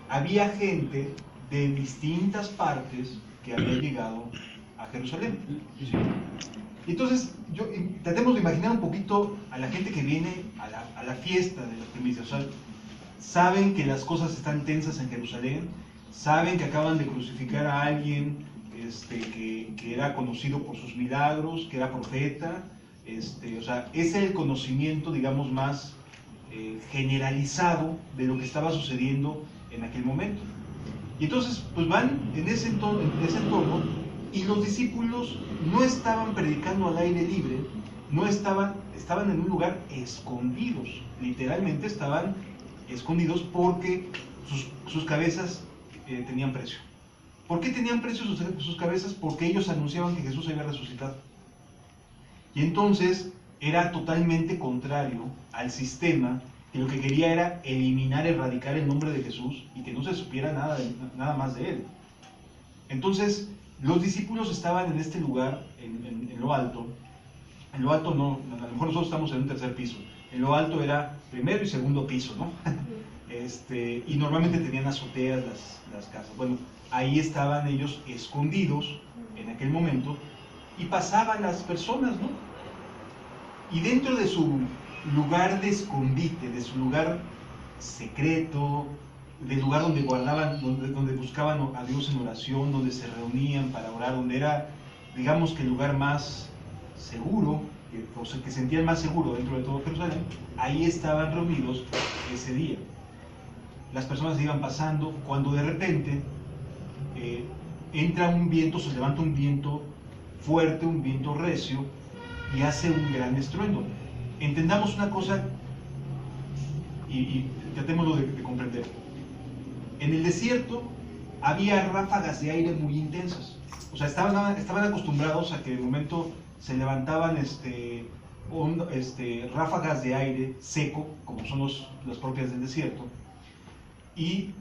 había gente de distintas partes que había llegado a Jerusalén. ¿Sí? Y entonces, tratemos de imaginar un poquito a la gente que viene a la fiesta de las primicias. O sea, saben que las cosas están tensas en Jerusalén, saben que acaban de crucificar a alguien que era conocido por sus milagros, que era profeta. O sea, ese es el conocimiento, digamos, más generalizado de lo que estaba sucediendo en aquel momento. Y entonces, pues van en ese entorno, y los discípulos no estaban predicando al aire libre, estaban en un lugar escondidos, literalmente estaban escondidos porque sus cabezas tenían precio. ¿Por qué tenían precio sus cabezas? Porque ellos anunciaban que Jesús había resucitado. Y entonces era totalmente contrario al sistema, que lo que quería era eliminar, erradicar el nombre de Jesús y que no se supiera nada más de él. Entonces, los discípulos estaban en este lugar, en lo alto. En lo alto no, a lo mejor nosotros estamos en un tercer piso. En lo alto era primero y segundo piso, ¿no? Y normalmente tenían azoteas las casas. Bueno, ahí estaban ellos escondidos en aquel momento y pasaban las personas, ¿no? Y dentro de su lugar de escondite, de su lugar secreto, del lugar donde guardaban, donde buscaban a Dios en oración, donde se reunían para orar, donde era, digamos, que el lugar más seguro, o sea, que sentían más seguro dentro de todo Jerusalén, ahí estaban reunidos ese día. Las personas iban pasando, cuando de repente entra un viento, se levanta un viento fuerte, un viento recio, y hace un gran estruendo. Entendamos una cosa y tratémoslo de comprender. En el desierto había ráfagas de aire muy intensas. O sea, estaban acostumbrados a que de momento se levantaban ráfagas de aire seco, como son las propias del desierto, y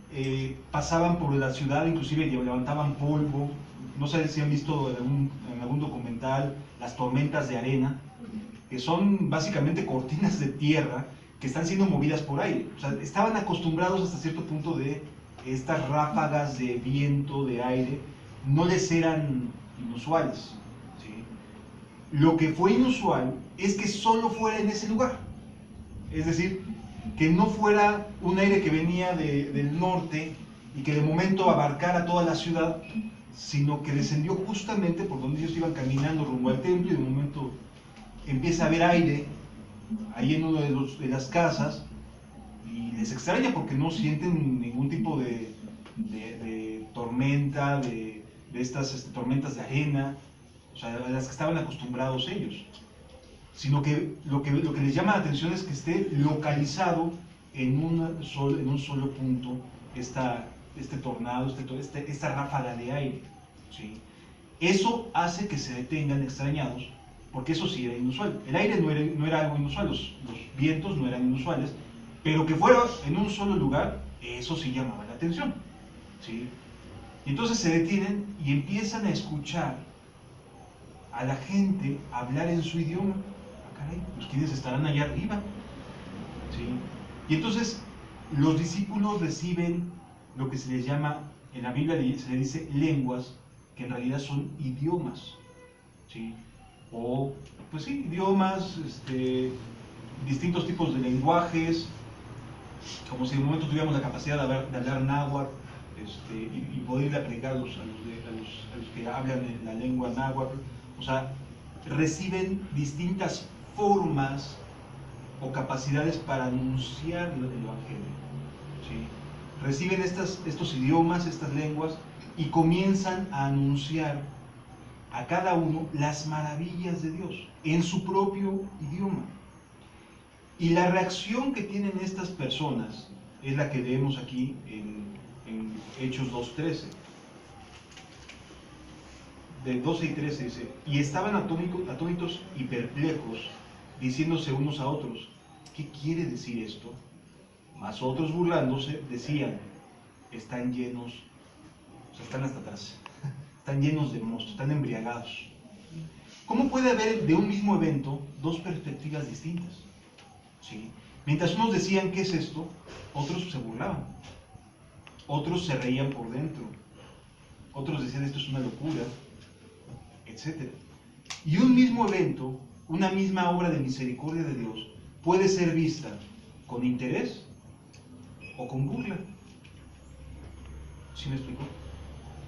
pasaban por la ciudad, inclusive levantaban polvo. No sé si han visto en algún documental las tormentas de arena, que son básicamente cortinas de tierra que están siendo movidas por aire. O sea, estaban acostumbrados hasta cierto punto de estas ráfagas de viento, de aire, no les eran inusuales. ¿Sí? Lo que fue inusual es que solo fuera en ese lugar. Es decir, que no fuera un aire que venía del norte y que de momento abarcara toda la ciudad, sino que descendió justamente por donde ellos iban caminando rumbo al templo, y de momento empieza a haber aire ahí en una de las casas, y les extraña porque no sienten ningún tipo de tormenta, de estas tormentas de arena, o sea, a las que estaban acostumbrados ellos, sino que lo que les llama la atención es que esté localizado en un solo punto este tornado, esta ráfaga de aire. ¿Sí? Eso hace que se detengan extrañados, porque eso sí era inusual. El aire no era algo inusual, los vientos no eran inusuales, pero que fuera en un solo lugar, eso sí llamaba la atención. ¿Sí? Y entonces se detienen y empiezan a escuchar a la gente hablar en su idioma. Ah, caray, pues ¿quiénes estarán allá arriba? ¿Sí? Y entonces los discípulos reciben lo que se les llama, en la Biblia se le dice lenguas, que en realidad son idiomas. ¿Sí? O, pues sí, idiomas, distintos tipos de lenguajes, como si en un momento tuviéramos la capacidad de hablar náhuatl, y poder ir a aplicar a los que hablan la lengua náhuatl. O sea, reciben distintas formas o capacidades para anunciar el Evangelio. ¿Sí? Reciben estos idiomas, estas lenguas, y comienzan a anunciar a cada uno las maravillas de Dios en su propio idioma. Y la reacción que tienen estas personas es la que leemos aquí en Hechos 2:13. De 12 y 13 dice: y estaban atónitos y perplejos, diciéndose unos a otros, ¿qué quiere decir esto? Mas otros, burlándose, decían, están llenos, o sea, están hasta atrás, están llenos de mosto, están embriagados. ¿Cómo puede haber de un mismo evento dos perspectivas distintas? ¿Sí? Mientras unos decían, ¿qué es esto?, otros se burlaban. otros se reían por dentro, otros decían esto es una locura, etc. Y un mismo evento, una misma obra de misericordia de Dios, puede ser vista con interés o con burla. ¿Sí me explico?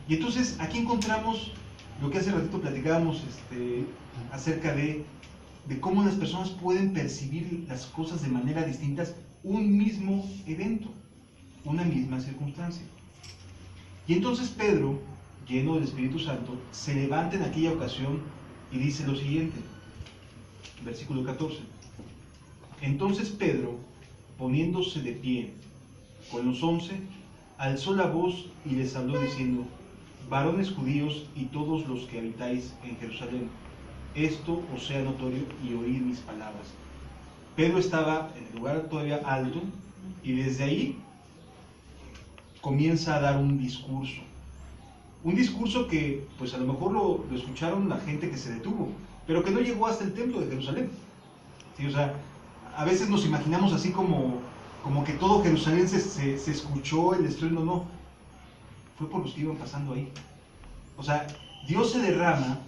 Y entonces aquí encontramos lo que hace ratito platicábamos acerca de cómo las personas pueden percibir las cosas de manera distinta, un mismo evento, una misma circunstancia. Y entonces Pedro, lleno del Espíritu Santo, se levanta en aquella ocasión y dice lo siguiente, versículo 14. Entonces Pedro, poniéndose de pie con los 11, alzó la voz y les habló diciendo: varones judíos y todos los que habitáis en Jerusalén, esto os sea notorio y oíd mis palabras. Pedro estaba en el lugar todavía alto y desde ahí comienza a dar un discurso. Un discurso que pues a lo mejor lo escucharon la gente que se detuvo, pero que no llegó hasta el templo de Jerusalén. ¿Sí? O sea, a veces nos imaginamos así como que todo Jerusalén se escuchó el estruendo. No, fue por los que iban pasando ahí. O sea, Dios se derrama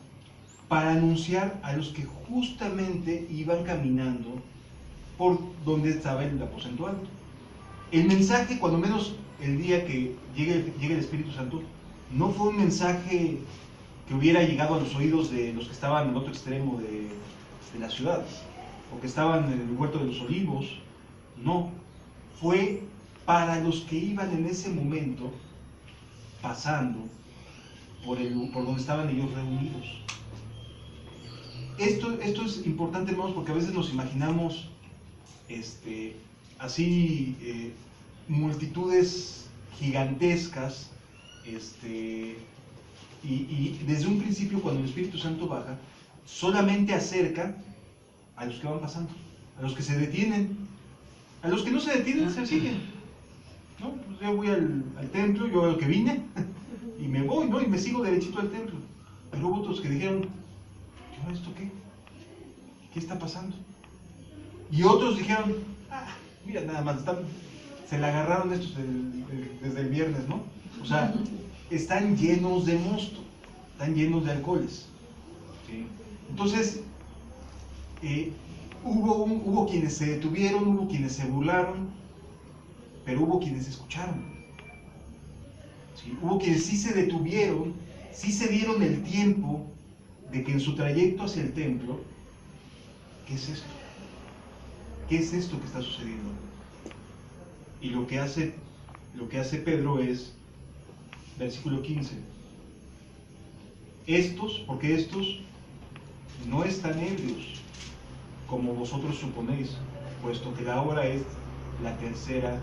para anunciar a los que justamente iban caminando por donde estaba el aposento alto. El mensaje, cuando menos el día que llegue el Espíritu Santo, no fue un mensaje que hubiera llegado a los oídos de los que estaban en el otro extremo de la ciudad, o que estaban en el huerto de los olivos. No, fue para los que iban en ese momento pasando por donde estaban ellos reunidos. Esto es importante, hermanos, porque a veces nos imaginamos así multitudes gigantescas, y desde un principio, cuando el Espíritu Santo baja, solamente acerca a los que van pasando, a los que se detienen. A los que no se detienen se siguen, ¿no? Pues yo voy al templo, yo veo que vine y me voy, ¿no? Y me sigo derechito al templo. Pero hubo otros que dijeron: ¿yo esto qué? ¿Qué está pasando? Y otros dijeron: mira, nada más, se la agarraron estos desde el viernes, ¿no? O sea, están llenos de mosto, están llenos de alcoholes, ¿sí? Entonces, hubo quienes se detuvieron, hubo quienes se burlaron, pero hubo quienes escucharon, ¿sí? Hubo quienes sí se detuvieron, sí se dieron el tiempo de que en su trayecto hacia el templo, ¿qué es esto? ¿Qué es esto que está sucediendo? Y lo que hace Pedro es, versículo 15, porque estos no están ebrios, como vosotros suponéis, puesto que la hora es la tercera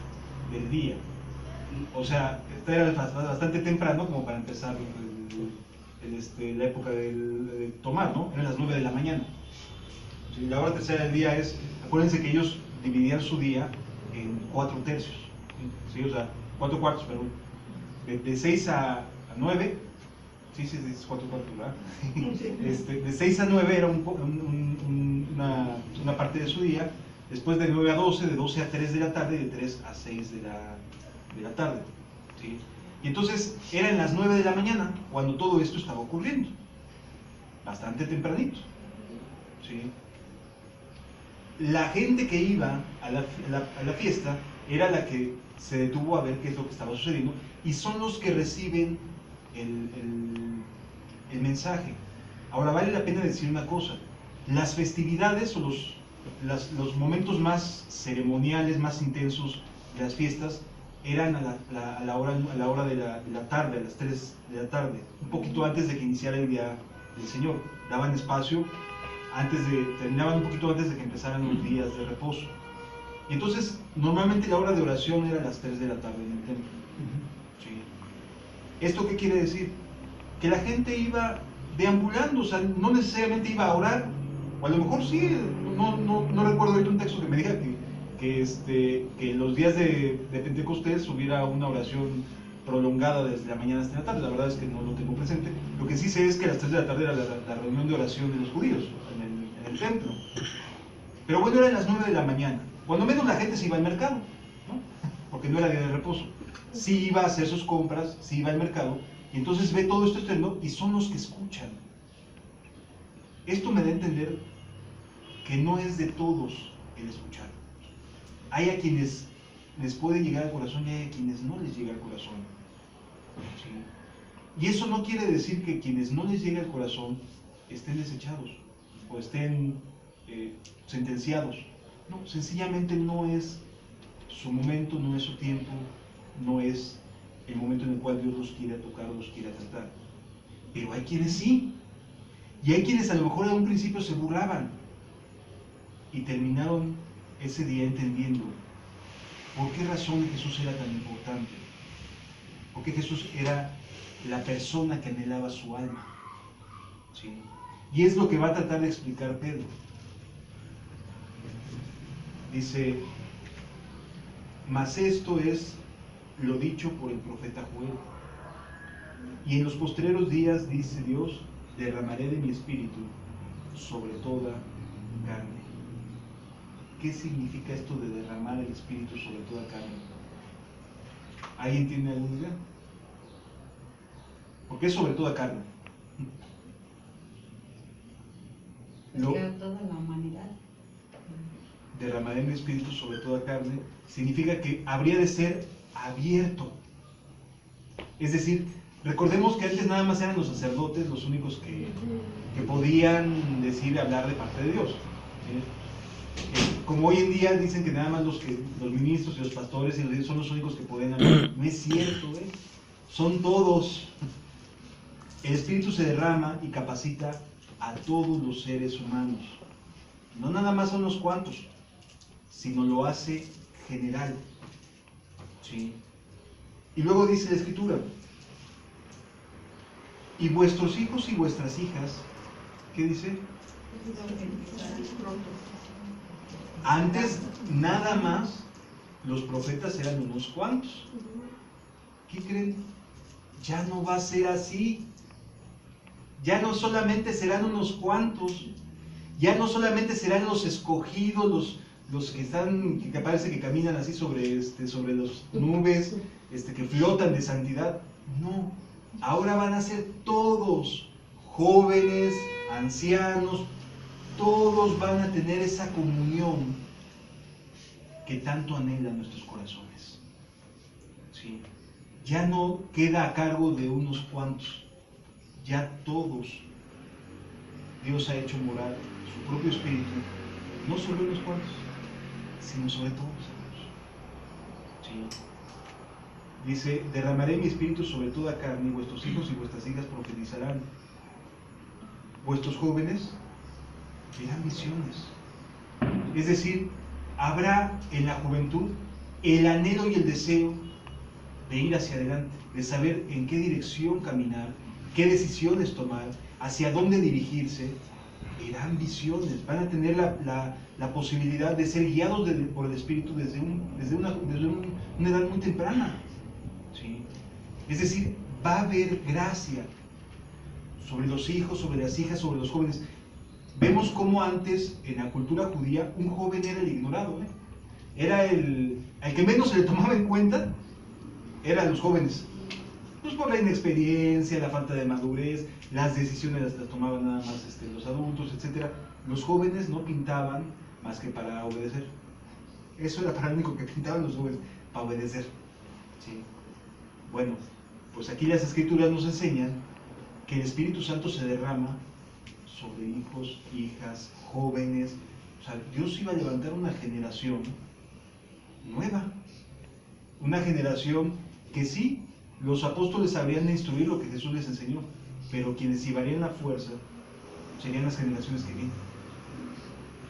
del día. O sea, esta era bastante temprano como para empezar la época de tomar, ¿no? Eran las 9 de la mañana. ¿Sí? La hora tercera del día es, acuérdense que ellos dividían su día en 4 tercios, ¿sí? O sea, 4 cuartos, perdón. De 6 a 9, sí, es 4 cuartos, ¿verdad? De 6 a 9 era una parte de su día, después de 9 a 12, de 12 a 3 de la tarde, y de 3 a 6 de la tarde, ¿sí? Y entonces eran las 9 de la mañana cuando todo esto estaba ocurriendo, bastante tempranito, ¿sí? La gente que iba a la fiesta era la que se detuvo a ver qué es lo que estaba sucediendo, y son los que reciben el mensaje. Ahora, vale la pena decir una cosa: las festividades o los momentos más ceremoniales, más intensos de las fiestas eran a la hora de la tarde, a las 3 de la tarde, un poquito antes de que iniciara el día del Señor. Daban espacio, terminaban un poquito antes de que empezaran los días de reposo. Y entonces, normalmente la hora de oración era a las 3 de la tarde en el templo. ¿Sí? ¿Esto qué quiere decir? Que la gente iba deambulando, o sea, no necesariamente iba a orar, o a lo mejor sí, no recuerdo ahorita un texto que me diga que los días de Pentecostés hubiera una oración prolongada desde la mañana hasta la tarde. La verdad es que no lo tengo presente. Lo que sí sé es que a las 3 de la tarde era la reunión de oración de los judíos en el templo. Pero bueno, eran las 9 de la mañana. Cuando menos la gente se iba al mercado, ¿no? Porque no era día de reposo. sí iba a hacer sus compras, sí iba al mercado, y entonces ve todo esto estruendo y son los que escuchan. Esto me da a entender que no es de todos el escuchar. Hay a quienes les puede llegar al corazón y hay a quienes no les llega al corazón. ¿Sí? Y eso no quiere decir que quienes no les llega al corazón estén desechados o estén sentenciados. No, sencillamente no es su momento, no es su tiempo, no es el momento en el cual Dios los quiera tocar o los quiera tratar. Pero hay quienes sí. Y hay quienes a lo mejor a un principio se burlaban y terminaron ese día entendiendo por qué razón Jesús era tan importante, por qué Jesús era la persona que anhelaba su alma. ¿Sí? Y es lo que va a tratar de explicar Pedro. Dice, mas esto es lo dicho por el profeta Joel. Y en los postreros días, dice Dios, derramaré de mi espíritu sobre toda carne. ¿Qué significa esto de derramar el espíritu sobre toda carne? ¿Alguien tiene alguna idea? ¿Por qué sobre toda carne? Toda la humanidad. Derramaré mi espíritu sobre toda carne significa que habría de ser abierto. Es decir, recordemos que antes nada más eran los sacerdotes los únicos que podían decir, hablar de parte de Dios. ¿Sí? Como hoy en día dicen que nada más los ministros y los pastores son los únicos que pueden hablar. No es cierto, ¿eh? Son todos. El Espíritu se derrama y capacita a todos los seres humanos. No nada más a unos cuantos, sino lo hace general. ¿Sí? Y luego dice la Escritura, y vuestros hijos y vuestras hijas, ¿qué dice? Antes nada más los profetas eran unos cuantos. ¿Qué creen? Ya no va a ser así. Ya no solamente serán unos cuantos, ya no solamente serán los escogidos, los que están, que parece que caminan así sobre las nubes, que flotan de santidad. No, ahora van a ser todos, jóvenes, ancianos, todos van a tener esa comunión que tanto anhelan nuestros corazones. ¿Sí? Ya no queda a cargo de unos cuantos, ya todos. Dios ha hecho morar su propio espíritu, no sobre unos cuantos, sino sobre todos. ¿Sí? Dice, derramaré mi espíritu sobre toda carne, y vuestros hijos y vuestras hijas profetizarán. Vuestros jóvenes verán visiones. Es decir, habrá en la juventud el anhelo y el deseo de ir hacia adelante, de saber en qué dirección caminar, qué decisiones tomar, hacia dónde dirigirse. Verán visiones, van a tener la posibilidad de ser guiados por el Espíritu desde una edad muy temprana. ¿Sí? Es decir, va a haber gracia sobre los hijos, sobre las hijas, sobre los jóvenes. Vemos cómo antes, en la cultura judía, un joven era el ignorado, ¿eh? Era el que menos se le tomaba en cuenta, eran los jóvenes. Pues por la inexperiencia, la falta de madurez, las decisiones las tomaban nada más los adultos, etc. Los jóvenes no pintaban más que para obedecer. Eso era para lo único que pintaban los jóvenes, para obedecer. ¿Sí? Bueno, pues aquí las Escrituras nos enseñan que el Espíritu Santo se derrama sobre hijos, hijas, jóvenes. O sea, Dios iba a levantar una generación nueva, una generación que sí, los apóstoles sabrían instruir lo que Jesús les enseñó, pero quienes llevarían la fuerza serían las generaciones que vienen.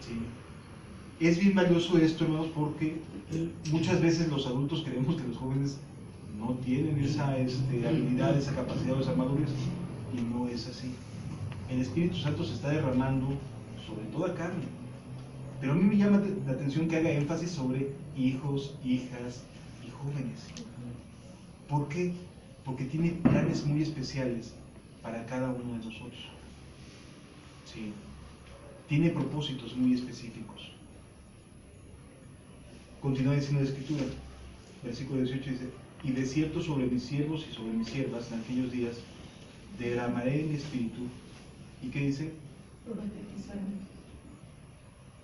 ¿Sí? Es bien valioso esto, hermanos, porque muchas veces los adultos creemos que los jóvenes no tienen esa habilidad, esa capacidad, esa madurez, y no es así. El Espíritu Santo se está derramando sobre toda carne, pero a mí me llama la atención que haga énfasis sobre hijos, hijas y jóvenes. ¿Por qué? Porque tiene planes muy especiales para cada uno de nosotros. Sí. Tiene propósitos muy específicos. Continúa diciendo la Escritura, versículo 18 dice, y de cierto sobre mis siervos y sobre mis siervas en aquellos días derramaré mi espíritu. ¿Y qué dice?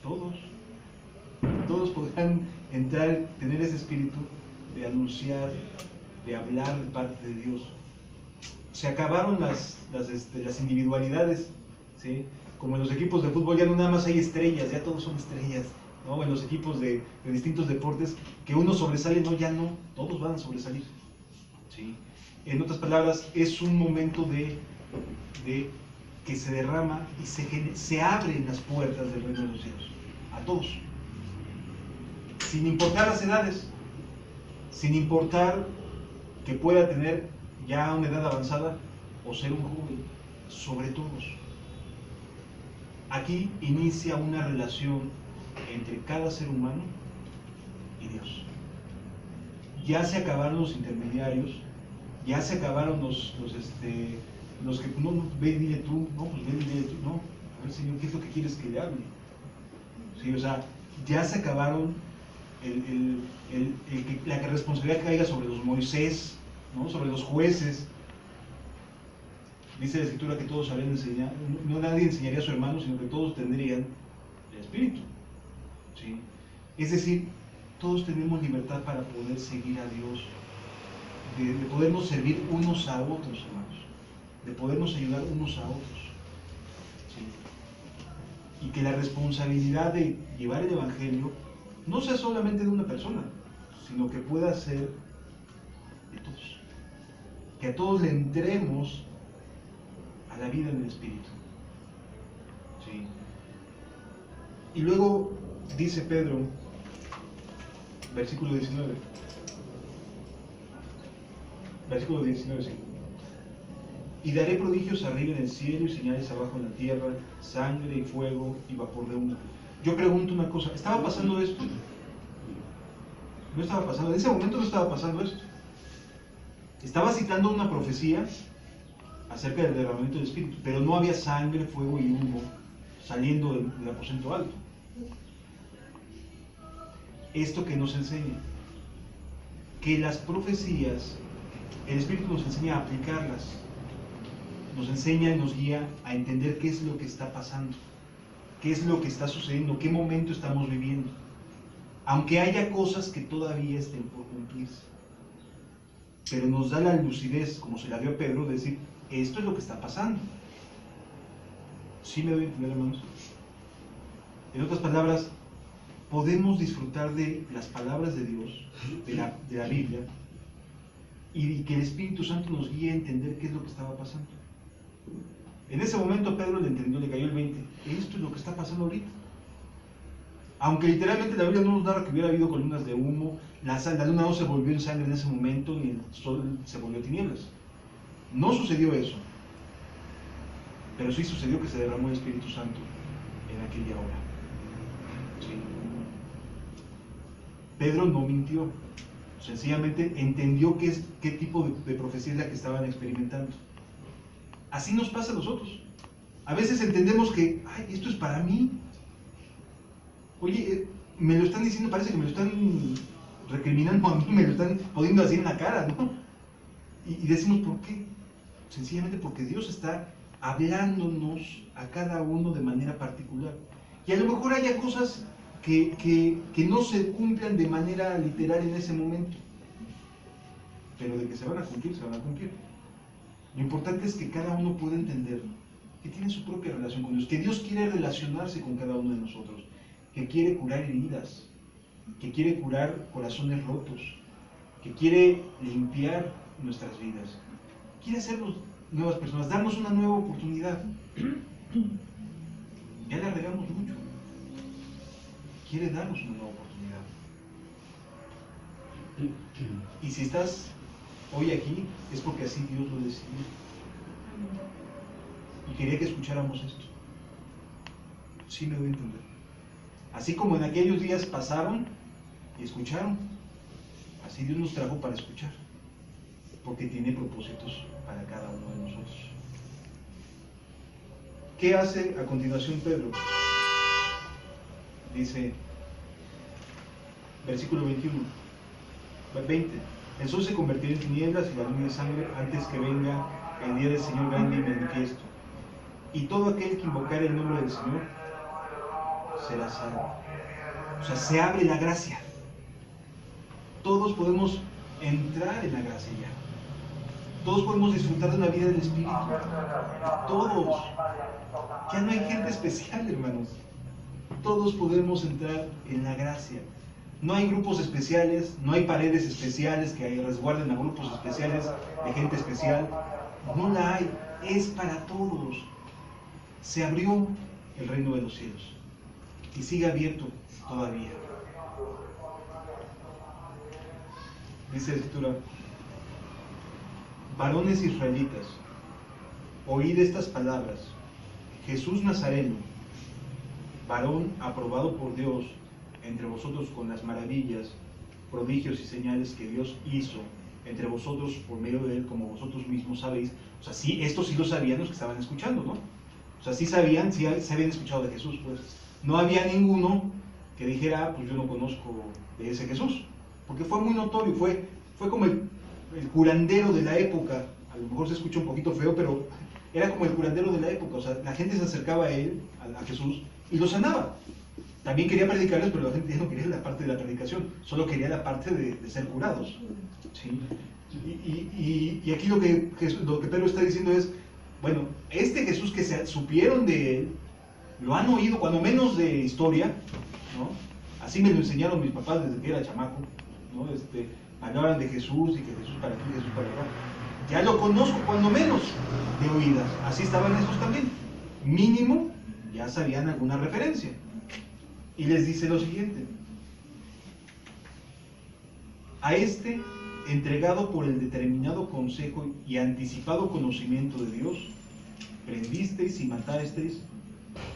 Todos podrán entrar, tener ese espíritu de anunciar, de hablar de parte de Dios. Se acabaron las individualidades, ¿sí? Como en los equipos de fútbol ya no nada más hay estrellas, ya todos son estrellas, ¿no? En los equipos de distintos deportes, que uno sobresale, no, ya no, todos van a sobresalir, ¿sí? En otras palabras, es un momento de que se derrama y se abren las puertas del reino de los cielos, a todos, sin importar las edades, sin importar que pueda tener ya una edad avanzada o ser un joven, sobre todos. Aquí inicia una relación entre cada ser humano y Dios. Ya se acabaron los intermediarios, ya se acabaron los que no, ve y dile tú, no, pues ve y dile tú, no, a ver Señor, ¿qué es lo que quieres que le hable? Sí, o sea, ya se acabaron la responsabilidad caiga sobre los Moisés, ¿no? Sobre los jueces. Dice la Escritura que todos sabían enseñar, no nadie enseñaría a su hermano, sino que todos tendrían el Espíritu, ¿sí? Es decir, todos tenemos libertad para poder seguir a Dios, de podernos servir unos a otros, hermanos, de podernos ayudar unos a otros, ¿sí? Y que la responsabilidad de llevar el Evangelio no sea solamente de una persona, sino que pueda ser de todos. Que a todos le entremos a la vida en el Espíritu, ¿sí? Y luego dice Pedro, versículo 19, sí. Y daré prodigios arriba en el cielo y señales abajo en la tierra, sangre y fuego y vapor de humo. Yo pregunto una cosa, ¿estaba pasando esto? No estaba pasando, en ese momento no estaba pasando esto. Estaba citando una profecía acerca del derramamiento del Espíritu, pero no había sangre, fuego y humo saliendo del aposento alto. Esto que nos enseña, que las profecías, el Espíritu nos enseña a aplicarlas, nos enseña y nos guía a entender qué es lo que está pasando, qué es lo que está sucediendo, qué momento estamos viviendo, aunque haya cosas que todavía estén por cumplirse. Pero nos da la lucidez, como se la dio a Pedro, de decir, esto es lo que está pasando. ¿Sí me doy a entender, hermanos? En otras palabras, podemos disfrutar de las palabras de Dios, de la Biblia, y que el Espíritu Santo nos guíe a entender qué es lo que estaba pasando. En ese momento Pedro le entendió, le cayó el 20. Esto es lo que está pasando ahorita. Aunque literalmente la Biblia no nos narra que hubiera habido columnas de humo, la luna no se volvió en sangre en ese momento, ni el sol se volvió tinieblas. No sucedió eso. Pero sí sucedió que se derramó el Espíritu Santo en aquella hora. ¿Sí? Pedro no mintió. Sencillamente entendió qué tipo de profecía es la que estaban experimentando. Así nos pasa a nosotros. A veces entendemos que, ay, esto es para mí. Oye, me lo están diciendo, parece que me lo están recriminando a mí, me lo están poniendo así en la cara, ¿no? Y decimos, ¿por qué? Sencillamente porque Dios está hablándonos a cada uno de manera particular. Y a lo mejor haya cosas que no se cumplan de manera literal en ese momento, pero de que se van a cumplir, se van a cumplir. Lo importante es que cada uno pueda entender que tiene su propia relación con Dios, que Dios quiere relacionarse con cada uno de nosotros, que quiere curar heridas, que quiere curar corazones rotos, que quiere limpiar nuestras vidas, quiere hacernos nuevas personas, darnos una nueva oportunidad. Ya la regamos mucho. Quiere darnos una nueva oportunidad. Y si estás hoy aquí, es porque así Dios lo decidió. Y quería que escucháramos esto. Sí me doy a entender. Así como en aquellos días pasaron y escucharon, así Dios nos trajo para escuchar, porque tiene propósitos para cada uno de nosotros. ¿Qué hace a continuación Pedro? Dice, versículo 20. El sol se convertirá en tinieblas y la luna en sangre antes que venga el día del Señor grande y manifiesto. Y todo aquel que invocare el nombre del Señor será salvo. O sea, se abre la gracia. Todos podemos entrar en la gracia ya. Todos podemos disfrutar de una vida del Espíritu. Todos. Ya no hay gente especial, hermanos. Todos podemos entrar en la gracia. No hay grupos especiales, no hay paredes especiales que resguarden a grupos especiales de gente especial. No la hay. Es para todos. Se abrió el reino de los cielos y sigue abierto todavía. Dice la Escritura: varones israelitas, oíd estas palabras. Jesús Nazareno, varón aprobado por Dios entre vosotros con las maravillas, prodigios y señales que Dios hizo entre vosotros por medio de él, como vosotros mismos sabéis. O sea, sí, esto sí lo sabían los que estaban escuchando, ¿no? O sea, sí sabían, sí se habían escuchado de Jesús, pues. No había ninguno que dijera, pues yo no conozco de ese Jesús, porque fue muy notorio, fue como el curandero de la época. A lo mejor se escucha un poquito feo, pero era como el curandero de la época. O sea, la gente se acercaba a él, a Jesús, y lo sanaba. También quería predicarles, pero la gente ya no quería la parte de la predicación, solo quería la parte de ser curados. ¿Sí? Y aquí lo que Pedro está diciendo es, bueno, este Jesús que se supieron de él, lo han oído cuando menos de historia, ¿no? Así me lo enseñaron mis papás desde que era chamaco, ¿no? Hablaban de Jesús y que Jesús para aquí, Jesús para allá. Ya lo conozco cuando menos de oídas. Así estaban esos también. Mínimo ya sabían alguna referencia. Y les dice lo siguiente: a este, entregado por el determinado consejo y anticipado conocimiento de Dios, prendisteis y matasteis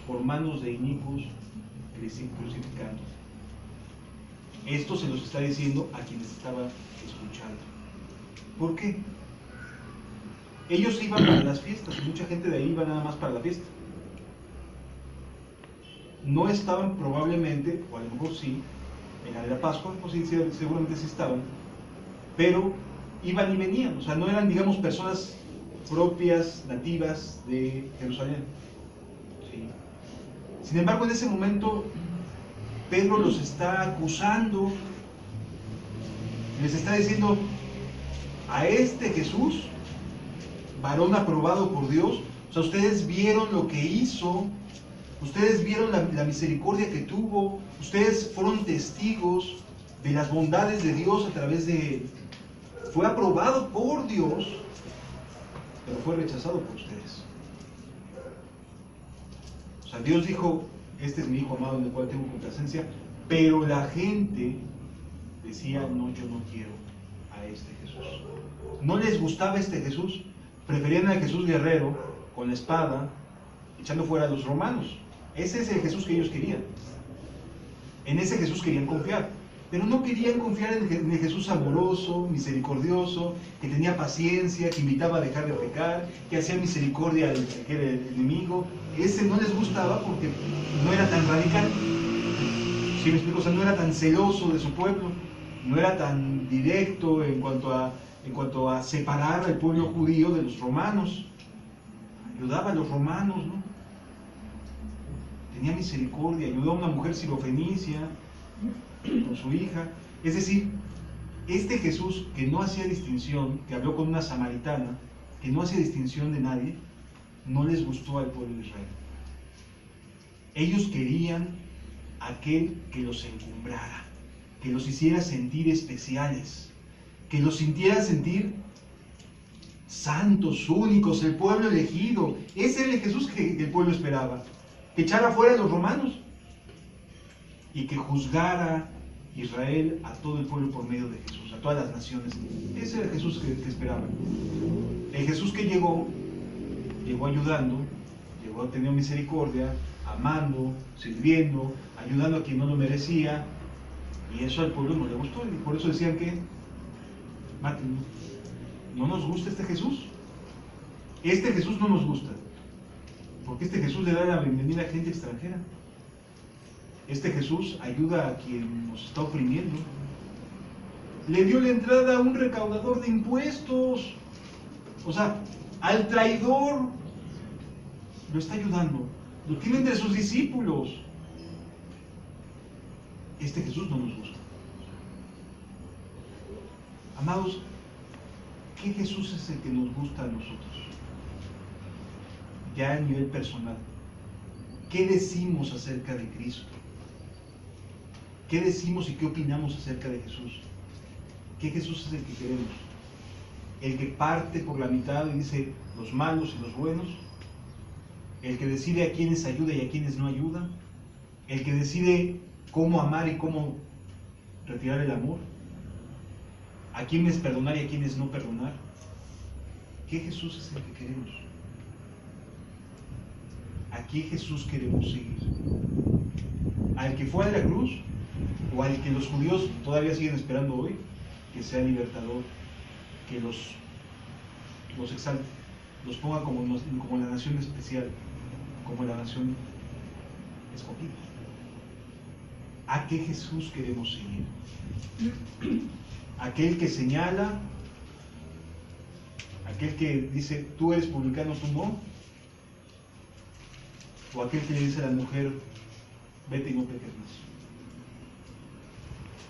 por manos de inicuos crucificando. Esto se los está diciendo a quienes estaba escuchando. ¿Por qué? Ellos iban para las fiestas, y mucha gente de ahí iba nada más para la fiesta. No estaban probablemente, o a lo mejor sí, en la de la Pascua, pues sí, seguramente sí estaban, pero iban y venían. O sea, no eran, digamos, personas propias, nativas de Jerusalén. ¿Sí? Sin embargo, en ese momento Pedro los está acusando, les está diciendo: a este Jesús, varón aprobado por Dios, o sea, ustedes vieron lo que hizo, ustedes vieron la misericordia que tuvo, ustedes fueron testigos de las bondades de Dios a través de él. Fue aprobado por Dios, pero fue rechazado por ustedes. O sea, Dios dijo: este es mi Hijo amado en el cual tengo complacencia, pero la gente decía: no, yo no quiero a este Jesús. No les gustaba este Jesús, preferían al Jesús guerrero, con la espada, echando fuera a los romanos. Ese es el Jesús que ellos querían. En ese Jesús querían confiar, pero no querían confiar en el Jesús amoroso, misericordioso, que tenía paciencia, que invitaba a dejar de pecar, que hacía misericordia al que era el enemigo. Ese no les gustaba porque no era tan radical. ¿Sí me explico? O sea, no era tan celoso de su pueblo, no era tan directo en cuanto a separar al pueblo judío de los romanos. Ayudaba a los romanos, ¿no? Tenía misericordia, ayudó a una mujer sirofenicia con su hija. Es decir, este Jesús que no hacía distinción, que habló con una samaritana, que no hacía distinción de nadie, no les gustó al pueblo de Israel. Ellos querían aquel que los encumbrara, que los hiciera sentir especiales, que los sintiera sentir santos, únicos, el pueblo elegido. Ese era el Jesús que el pueblo esperaba, que echara fuera a los romanos y que juzgara Israel a todo el pueblo por medio de Jesús, a todas las naciones. Ese era el Jesús que esperaban. El Jesús que llegó ayudando, llegó teniendo misericordia, amando, sirviendo, ayudando a quien no lo merecía, y eso al pueblo no le gustó, y por eso decían que mátenlo. No nos gusta este Jesús. Este Jesús no nos gusta, porque este Jesús le da la bienvenida a gente extranjera. Este Jesús ayuda a quien nos está oprimiendo. le dio la entrada a un recaudador de impuestos. O sea, al traidor lo está ayudando, lo tiene entre sus discípulos. Este Jesús no nos busca. Amados, ¿qué Jesús es el que nos gusta a nosotros? Ya a nivel personal, ¿qué decimos acerca de Cristo? ¿Qué decimos y qué opinamos acerca de Jesús? ¿Qué Jesús es el que queremos? ¿El que parte por la mitad y dice los malos y los buenos? ¿El que decide a quienes ayuda y a quienes no ayuda? ¿El que decide cómo amar y cómo retirar el amor? ¿A quiénes perdonar y a quiénes no perdonar? ¿Qué Jesús es el que queremos? ¿A qué Jesús queremos seguir? ¿Al que fue a la cruz? ¿O al que los judíos todavía siguen esperando hoy? Que sea libertador, que los exalte, los ponga como la nación especial, como la nación escogida. ¿A qué Jesús queremos seguir? ¿Aquel que señala? ¿Aquel que dice, tú eres publicano, tú no? ¿O aquel que le dice a la mujer, vete y no peques más?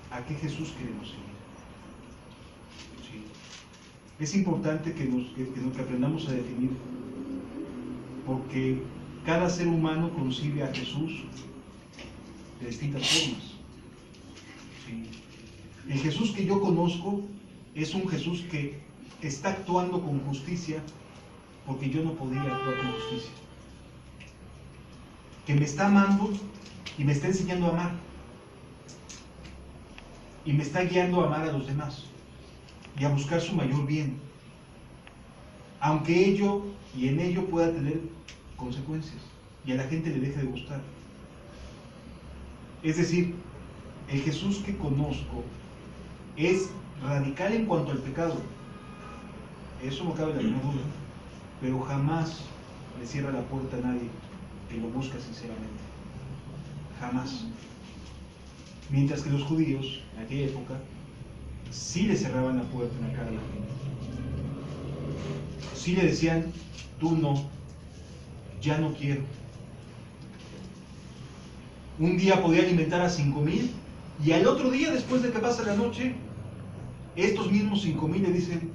¿A qué Jesús queremos seguir? Sí. Es importante que aprendamos a definir, porque cada ser humano concibe a Jesús de distintas formas. Sí. El Jesús que yo conozco es un Jesús que está actuando con justicia porque yo no podía actuar con justicia. Que me está amando y me está enseñando a amar. Y me está guiando a amar a los demás y a buscar su mayor bien. Aunque ello y en ello pueda tener consecuencias y a la gente le deje de gustar. Es decir, el Jesús que conozco es radical en cuanto al pecado. Eso no cabe la menor duda. Pero jamás le cierra la puerta a nadie que lo busca sinceramente. Jamás. Mientras que los judíos, en aquella época, sí le cerraban la puerta en la cara a la gente. Sí le decían, tú no, ya no quiero. Un día podía alimentar a 5,000 y al otro día, después de que pasa la noche, estos mismos 5,000 le dicen,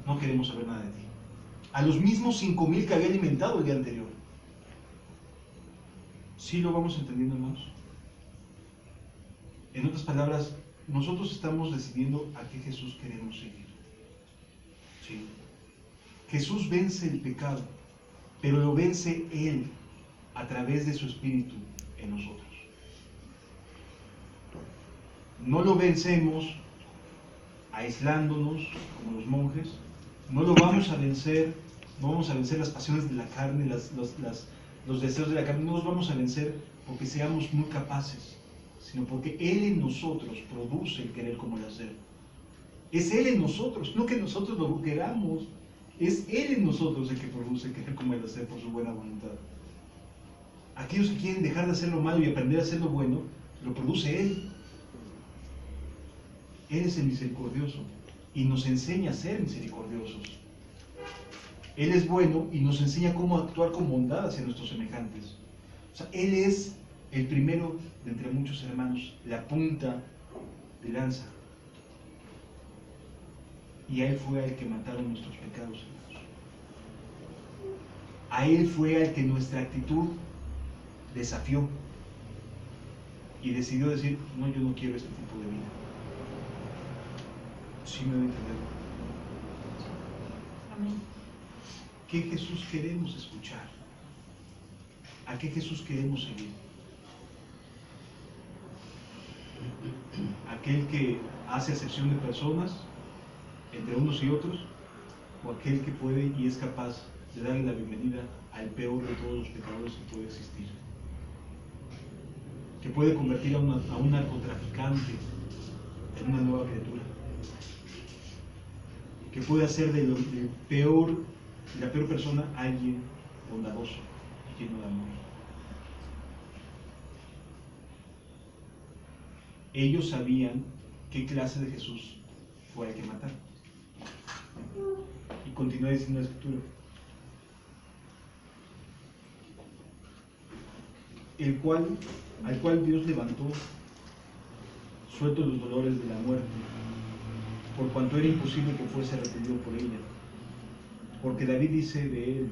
no queremos saber nada de ti. A los mismos 5,000 que había alimentado el día anterior. ¿Sí lo vamos entendiendo, hermanos? En otras palabras, nosotros estamos decidiendo a qué Jesús queremos seguir. ¿Sí? Jesús vence el pecado, pero lo vence Él a través de su Espíritu en nosotros. No lo vencemos aislándonos como los monjes, no lo vamos a vencer, no vamos a vencer las pasiones de la carne, los deseos de la carne, no los vamos a vencer porque seamos muy capaces, sino porque Él en nosotros produce el querer como el hacer. Es Él en nosotros, no que nosotros lo queramos, es Él en nosotros el que produce el querer como el hacer por su buena voluntad. Aquellos que quieren dejar de hacer lo malo y aprender a hacer lo bueno, lo produce Él. Él es el misericordioso y nos enseña a ser misericordiosos. Él es bueno y nos enseña cómo actuar con bondad hacia nuestros semejantes. O sea, Él es el primero de entre muchos hermanos, la punta de lanza. Y a Él fue al que mataron nuestros pecados, hermanos. A Él fue al que nuestra actitud desafió y decidió decir, no, yo no quiero este tipo de vida. ¿Sí me voy a entender? Amén. ¿Qué Jesús queremos escuchar? ¿A qué Jesús queremos seguir? ¿Aquel que hace acepción de personas entre unos y otros? ¿O aquel que puede y es capaz de darle la bienvenida al peor de todos los pecadores que puede existir? Que puede convertir a un narcotraficante en una nueva criatura. Que puede hacer de la peor persona alguien bondadoso y lleno de amor. Ellos sabían ¿qué clase de Jesús fue el que matar? Y continúa diciendo la Escritura: al cual Dios levantó, suelto los dolores de la muerte, por cuanto era imposible que fuese retenido por ella. Porque David dice de él: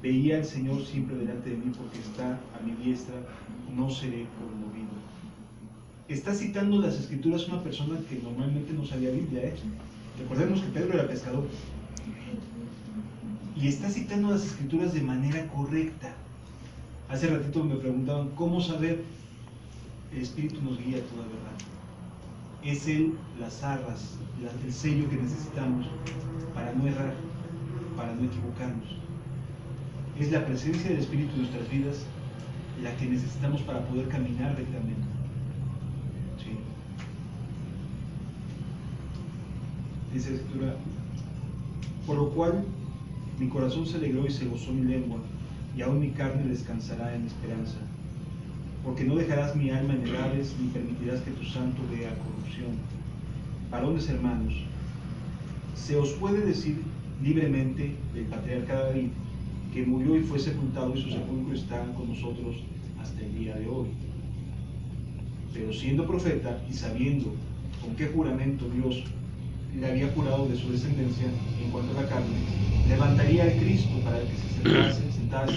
veía al Señor siempre delante de mí, porque está a mi diestra, no seré conmovido. Está citando las Escrituras una persona que normalmente no sabía Biblia, ¿eh? Recordemos que Pedro era pescador. Y está citando las Escrituras de manera correcta. Hace ratito me preguntaban, ¿cómo saber? El Espíritu nos guía a toda verdad. Es Él las arras, el sello que necesitamos para no errar, para no equivocarnos. Es la presencia del Espíritu en nuestras vidas la que necesitamos para poder caminar rectamente. ¿Sí? Dice la Escritura: por lo cual mi corazón se alegró y se gozó mi lengua, y aún mi carne descansará en esperanza. Porque no dejarás mi alma en el Hades, ni permitirás que tu santo vea corrupción. Varones hermanos, se os puede decir libremente del patriarca David, que murió y fue sepultado, y su sepulcro está con nosotros hasta el día de hoy. Pero siendo profeta y sabiendo con qué juramento Dios le había jurado de su descendencia en cuanto a la carne, levantaría al Cristo para que se sentase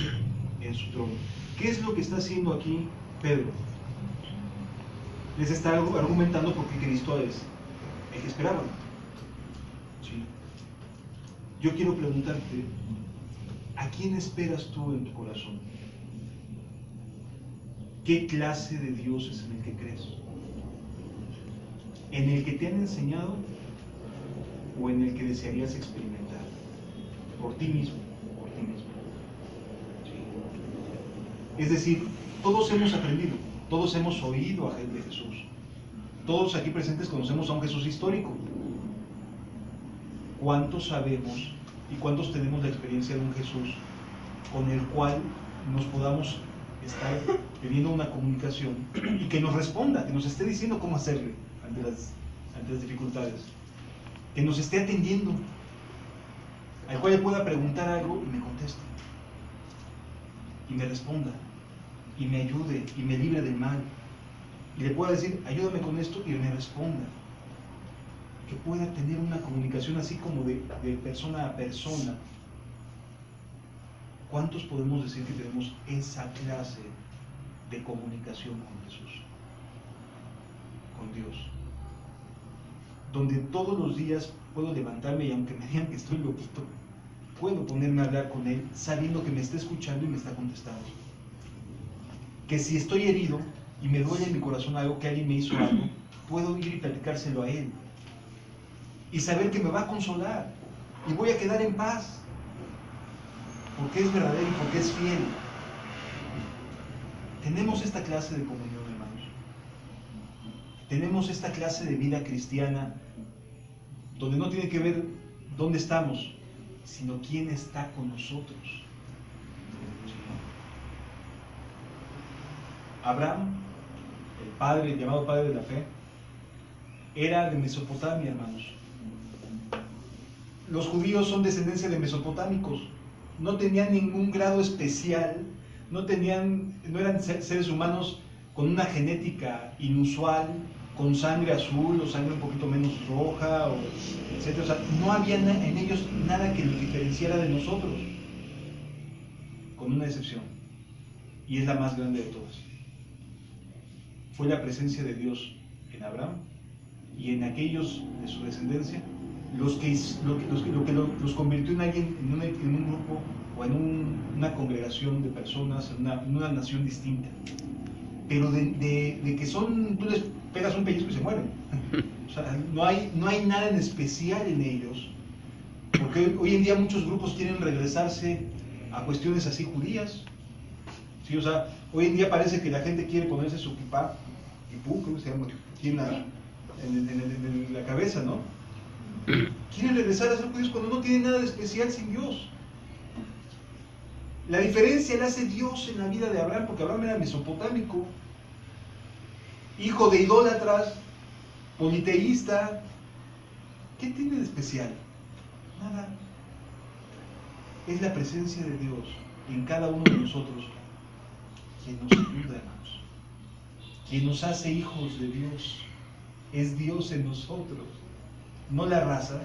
en su trono. ¿Qué es lo que está haciendo aquí Pedro? Les está argumentando por qué Cristo es el que esperaban. ¿Sí? Yo quiero preguntarte, ¿a quién esperas tú en tu corazón? ¿Qué clase de Dios es en el que crees? ¿En el que te han enseñado o en el que desearías experimentar? Por ti mismo, por ti mismo. ¿Sí? Es decir, todos hemos aprendido, todos hemos oído a gente de Jesús. Todos aquí presentes conocemos a un Jesús histórico. ¿Cuántos sabemos y cuántos tenemos la experiencia de un Jesús con el cual nos podamos estar teniendo una comunicación y que nos responda, que nos esté diciendo cómo hacerle ante las dificultades, que nos esté atendiendo, al cual le pueda preguntar algo y me conteste, y me responda, y me ayude, y me libre del mal, y le pueda decir, ayúdame con esto, y me responda, que pueda tener una comunicación así como de persona a persona. ¿Cuántos podemos decir que tenemos esa clase de comunicación con Jesús, con Dios? Donde todos los días puedo levantarme y aunque me digan que estoy loquito, puedo ponerme a hablar con Él sabiendo que me está escuchando y me está contestando. Que si estoy herido y me duele en mi corazón algo, que alguien me hizo algo, puedo ir y platicárselo a Él. Y saber que me va a consolar y voy a quedar en paz. Porque es verdadero y porque es fiel. Tenemos esta clase de comunión, hermanos. Tenemos esta clase de vida cristiana donde no tiene que ver dónde estamos, sino quién está con nosotros. Abraham, el padre, el llamado padre de la fe, era de Mesopotamia, hermanos. Los judíos son descendencia de mesopotámicos. No tenían ningún grado especial, no eran seres humanos con una genética inusual, con sangre azul o sangre un poquito menos roja, etc. O sea, no había en ellos nada que los diferenciara de nosotros, con una excepción, y es la más grande de todas. Fue la presencia de Dios en Abraham y en aquellos de su descendencia, los los convirtió en alguien, en un grupo o en una congregación de personas, en una nación distinta. Pero de que tú les pegas un pellizco y se mueren. O sea, no hay nada en especial en ellos, porque hoy en día muchos grupos quieren regresarse a cuestiones así judías. ¿Sí? O sea, hoy en día parece que la gente quiere ponerse su kipá, creo que se llama, en la cabeza, ¿no? Quieren regresar a ser judíos cuando no tienen nada de especial sin Dios. La diferencia la hace Dios en la vida de Abraham, porque Abraham era mesopotámico, hijo de idólatras, politeísta, ¿qué tiene de especial? Nada. Es la presencia de Dios en cada uno de nosotros quien nos ayuda, hermanos, quien nos hace hijos de Dios. Es Dios en nosotros, no la raza,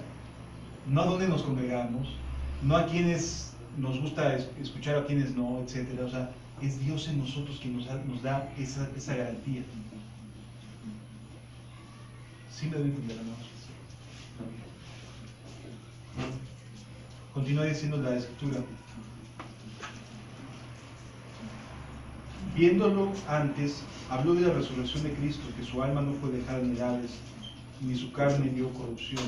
no a dónde nos congregamos, no a quienes nos gusta escuchar, a quienes no, etc. O sea, es Dios en nosotros quien nos da esa garantía. ¿Sí me doy a entender, hermanos? Continúa diciendo la Escritura. Viéndolo antes, habló de la resurrección de Cristo, que su alma no fue dejada en Hades, ni su carne vio corrupción.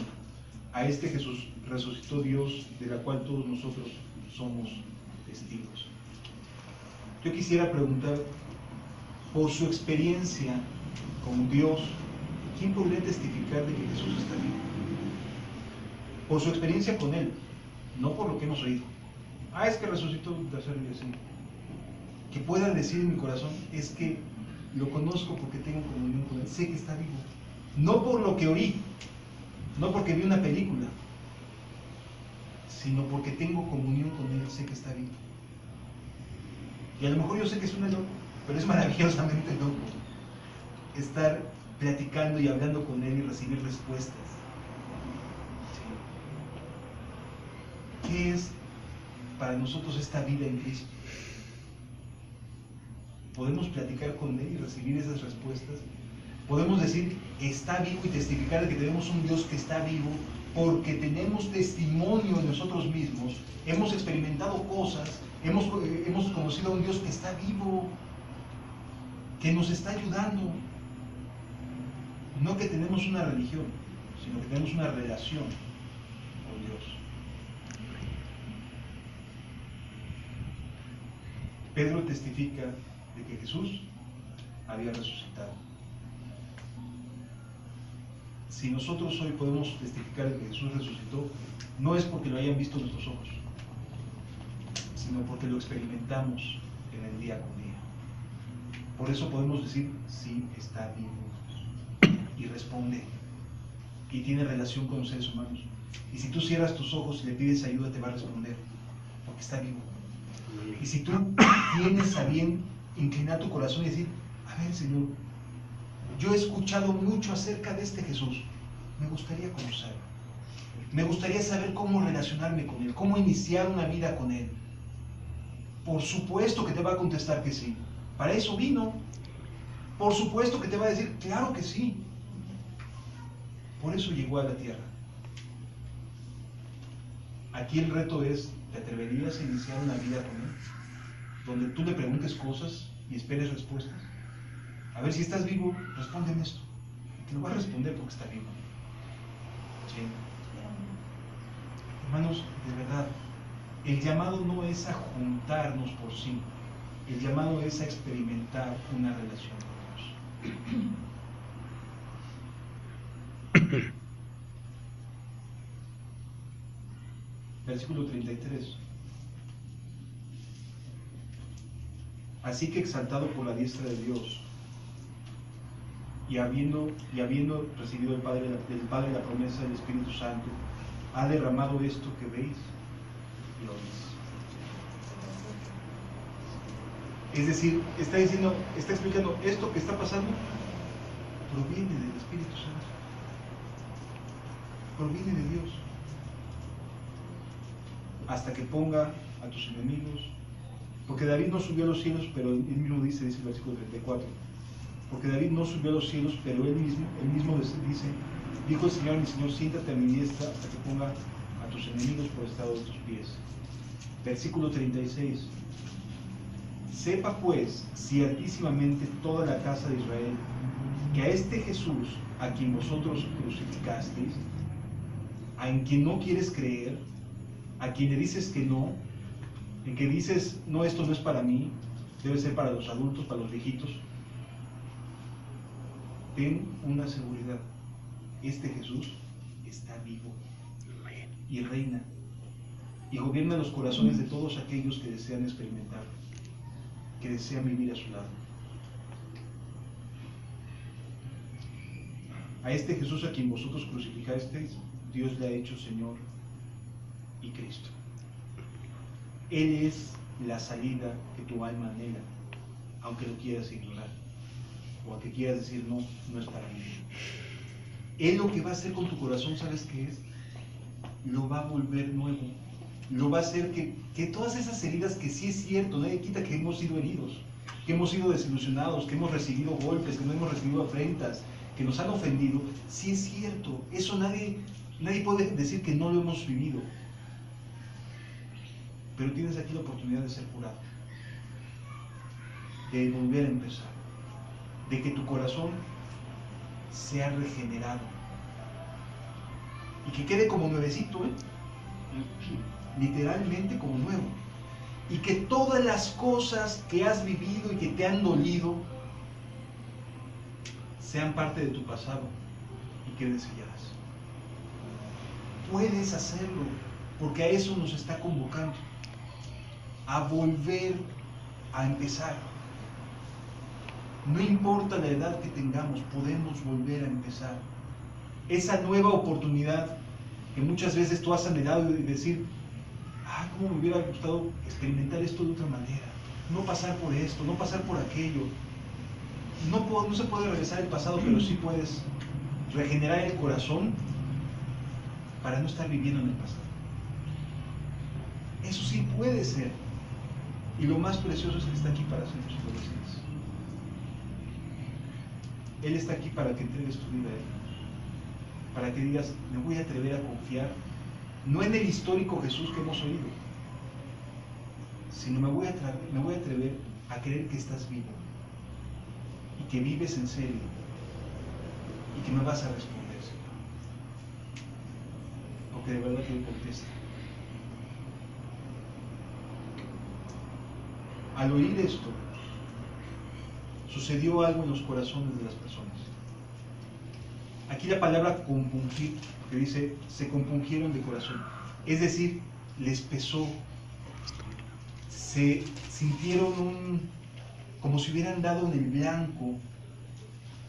A este Jesús resucitó Dios, de la cual todos nosotros somos testigos. Yo quisiera preguntar, por su experiencia con Dios, ¿quién podría testificar de que Jesús está vivo? Por su experiencia con Él, no por lo que hemos oído. Es que resucitó el tercer día, sí. Que pueda decir en mi corazón, es que lo conozco porque tengo comunión con Él, sé que está vivo. No por lo que oí, no porque vi una película, sino porque tengo comunión con Él, sé que está vivo. Y a lo mejor yo sé que es un loco, pero es maravillosamente loco estar platicando y hablando con Él y recibir respuestas. ¿Sí? ¿Qué es para nosotros esta vida en Cristo? Podemos platicar con Él y recibir esas respuestas. Podemos decir, está vivo, y testificar de que tenemos un Dios que está vivo, porque tenemos testimonio en nosotros mismos, hemos experimentado cosas, hemos conocido a un Dios que está vivo, que nos está ayudando. No que tenemos una religión, sino que tenemos una relación con Dios. Pedro testifica de que Jesús había resucitado. Si nosotros hoy podemos testificar de que Jesús resucitó, no es porque lo hayan visto nuestros ojos, sino porque lo experimentamos en el día con día. Por eso podemos decir, sí, está vivo, y responde, y tiene relación con los seres humanos. Y si tú cierras tus ojos y le pides ayuda, te va a responder, porque está vivo. Y si tú tienes a bien inclinar tu corazón y decir, a ver, Señor, yo he escuchado mucho acerca de este Jesús, me gustaría conocerlo, me gustaría saber cómo relacionarme con Él, cómo iniciar una vida con Él. Por supuesto que te va a contestar que sí, para eso vino. Por supuesto que te va a decir, claro que sí. Por eso llegó a la tierra. Aquí el reto es, ¿te atreverías a iniciar una vida con Él? Donde tú le preguntes cosas y esperes respuestas. A ver, si estás vivo, respóndeme esto. Te lo va a responder porque está vivo. ¿Sí? Hermanos, de verdad, el llamado no es a juntarnos por sí. El llamado es a experimentar una relación con Dios. Versículo 33. Así que exaltado por la diestra de Dios, y habiendo recibido del Padre la promesa del Espíritu Santo, ha derramado esto que veis y oís. Es decir, está explicando, esto que está pasando proviene del Espíritu Santo, proviene de Dios, hasta que ponga a tus enemigos. Porque David no subió a los cielos, pero él mismo dice el versículo 34, porque David no subió a los cielos, pero él mismo dice, dijo el Señor a mi Señor, siéntate a mi diestra hasta que ponga a tus enemigos por estrado de tus pies. Versículo 36, sepa pues ciertísimamente toda la casa de Israel, que a este Jesús, a quien vosotros crucificasteis, a quien no quieres creer, a quien le dices que no, en que dices, no, esto no es para mí, debe ser para los adultos, para los viejitos, ten una seguridad, este Jesús está vivo y reina y gobierna los corazones de todos aquellos que desean experimentar, que desean vivir a su lado. A este Jesús a quien vosotros crucificasteis, Dios le ha hecho Señor y Cristo. Él es la salida que tu alma anhela, aunque lo quieras ignorar, o aunque quieras decir, no, no es para mí. Él lo que va a hacer con tu corazón, ¿sabes qué es? Lo va a volver nuevo. Lo va a hacer que todas esas heridas, que sí es cierto, nadie quita que hemos sido heridos, que hemos sido desilusionados, que hemos recibido golpes, que no hemos recibido afrentas, que nos han ofendido, sí es cierto. Eso nadie puede decir que no lo hemos vivido. Pero tienes aquí la oportunidad de ser curado, de volver a empezar, de que tu corazón sea regenerado y que quede como nuevecito, literalmente como nuevo, y que todas las cosas que has vivido y que te han dolido sean parte de tu pasado y queden selladas. Puedes hacerlo, porque a eso nos está convocando, a volver a empezar. No importa la edad que tengamos, podemos volver a empezar. Esa nueva oportunidad que muchas veces tú has anhelado y decir, cómo me hubiera gustado experimentar esto de otra manera, no pasar por esto, no pasar por aquello. No se puede regresar al pasado, pero sí puedes regenerar el corazón para no estar viviendo en el pasado. Eso sí puede ser. Y lo más precioso es que está aquí para hacer tus corazones. Él está aquí para que entregues tu vida a Él, para que digas, me voy a atrever a confiar, no en el histórico Jesús que hemos oído, sino me voy a atrever a creer que estás vivo y que vives en serio y que me vas a responder, Señor, porque de verdad te contesta. Al oír esto, sucedió algo en los corazones de las personas. Aquí la palabra compungir, que dice, se compungieron de corazón. Es decir, les pesó, se sintieron como si hubieran dado en el blanco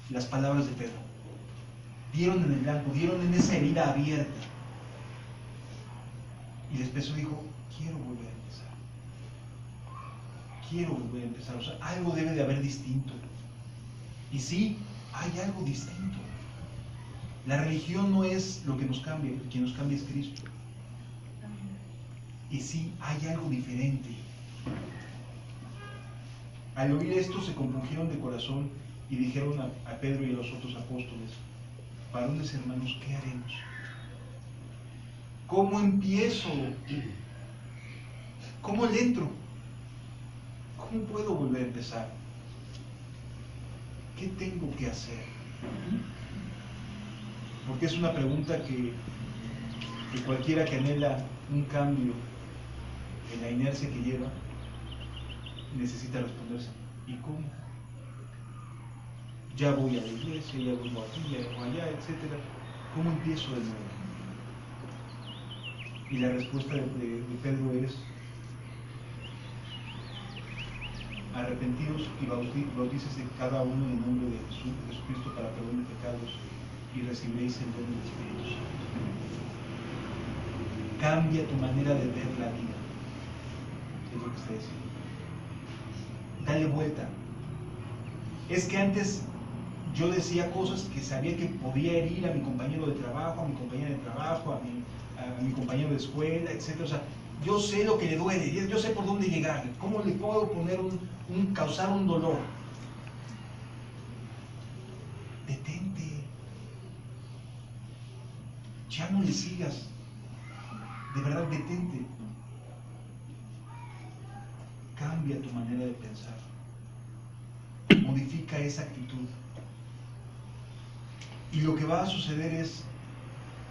las palabras de Pedro. Dieron en el blanco, dieron en esa herida abierta. Y les pesó, dijo, quiero volver a empezar. Quiero volver a empezar. O sea, algo debe de haber distinto. Y sí, hay algo distinto. La religión no es lo que nos cambia, quien nos cambia es Cristo. Y sí, hay algo diferente. Al oír esto se compungieron de corazón y dijeron a Pedro y a los otros apóstoles, varones hermanos, ¿qué haremos? ¿Cómo empiezo? ¿Cómo le entro? ¿Cómo puedo volver a empezar? ¿Qué tengo que hacer? Porque es una pregunta que cualquiera que anhela un cambio en la inercia que lleva necesita responderse. ¿Y cómo? Ya voy a la iglesia, ya voy aquí, ya voy allá, etc. ¿Cómo empiezo de nuevo? Y la respuesta de Pedro es, arrepentidos y bautícese cada uno en el nombre de Jesucristo para perdón de pecados y recibiréis el don del Espíritu Santo. Cambia tu manera de ver la vida, es lo que está diciendo. Dale vuelta. Es que antes yo decía cosas que sabía que podía herir a mi compañero de trabajo, a mi compañera de trabajo, a mi compañero de escuela, etc. O sea, yo sé lo que le duele, yo sé por dónde llegarle, cómo le puedo poner causar un dolor. Detente. Ya no le sigas. De verdad, detente. Cambia tu manera de pensar. Modifica esa actitud. Y lo que va a suceder es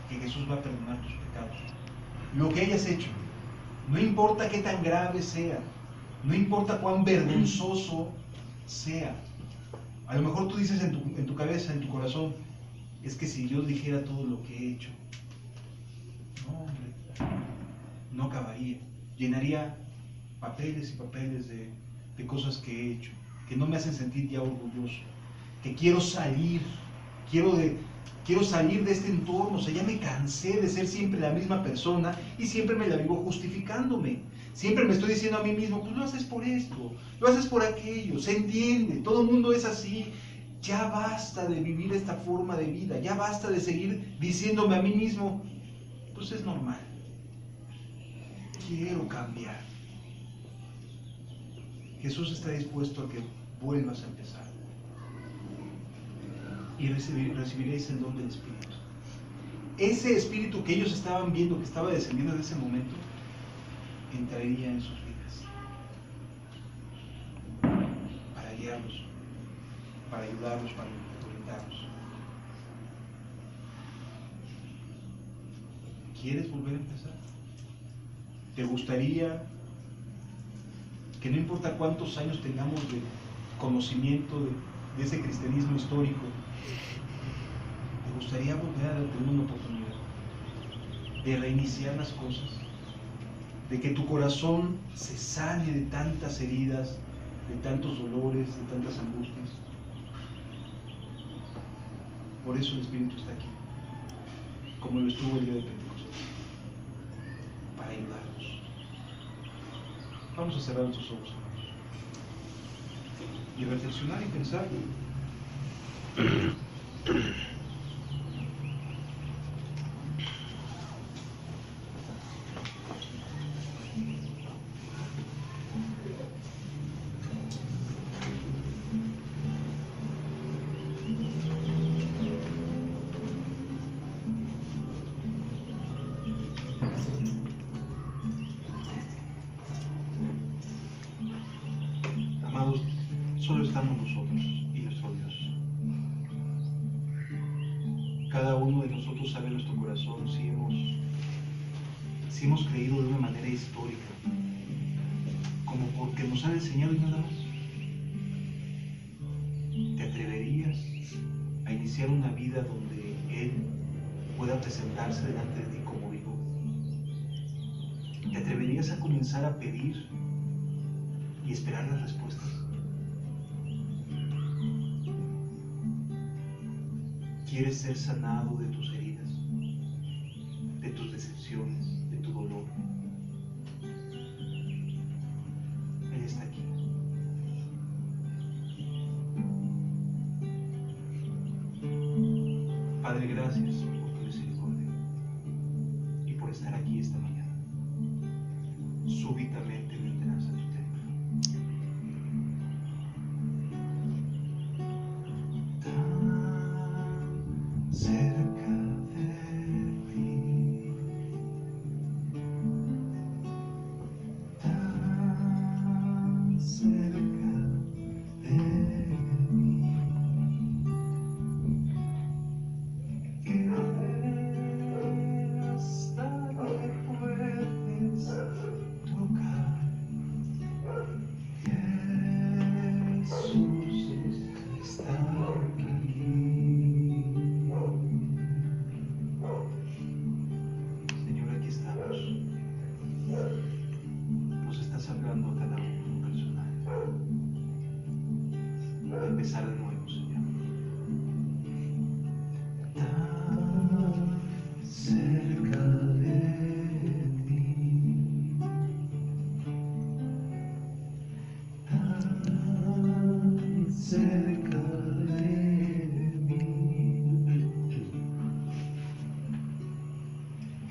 que Jesús va a perdonar tus pecados. Lo que hayas hecho, no importa qué tan grave sea, no importa cuán vergonzoso sea. A lo mejor tú dices en tu cabeza, en tu corazón, es que si Dios dijera todo lo que he hecho, no, hombre, no acabaría. Llenaría papeles y papeles de cosas que he hecho, que no me hacen sentir ya orgulloso, que quiero salir, Quiero salir de este entorno, o sea, ya me cansé de ser siempre la misma persona y siempre me la vivo justificándome. Siempre me estoy diciendo a mí mismo, pues lo haces por esto, lo haces por aquello, se entiende, todo el mundo es así. Ya basta de vivir esta forma de vida, ya basta de seguir diciéndome a mí mismo, pues es normal. Quiero cambiar. Jesús está dispuesto a que vuelvas a empezar. Y recibiréis el don del Espíritu. Ese Espíritu que ellos estaban viendo, que estaba descendiendo en ese momento, entraría en sus vidas. Para guiarlos, para ayudarlos, para orientarlos. ¿Quieres volver a empezar? ¿Te gustaría que no importa cuántos años tengamos de conocimiento de ese cristianismo histórico, te gustaría volver a tener una oportunidad de reiniciar las cosas, de que tu corazón se sane de tantas heridas, de tantos dolores, de tantas angustias? Por eso el Espíritu está aquí, como lo estuvo el día de Pentecostés, para ayudarnos. Vamos a cerrar nuestros ojos y reflexionar y pensar. Amados, solo estamos nosotros y nuestro Dios. Cada uno de nosotros sabe nuestro corazón si hemos creído de una manera histórica, como porque nos han enseñado y nada más. ¿Te atreverías a iniciar una vida donde Él pueda presentarse delante de ti como vivo? ¿Te atreverías a comenzar a pedir y esperar las respuestas? ¿Quieres ser sanado de tus heridas, de tus decepciones, de tu dolor? Él está aquí. Padre, gracias por tu misericordia y por estar aquí esta mañana. Súbitamente vendrás a tu templo. Tan cerca de ti, tan cerca de mí, que hasta me puedes tocar. Jesús está aquí. Señor, aquí estamos. Nos estás hablando a cada uno personal. Empezar de nuevo, Señor. Tan cerca de ti, tan cerca de mí,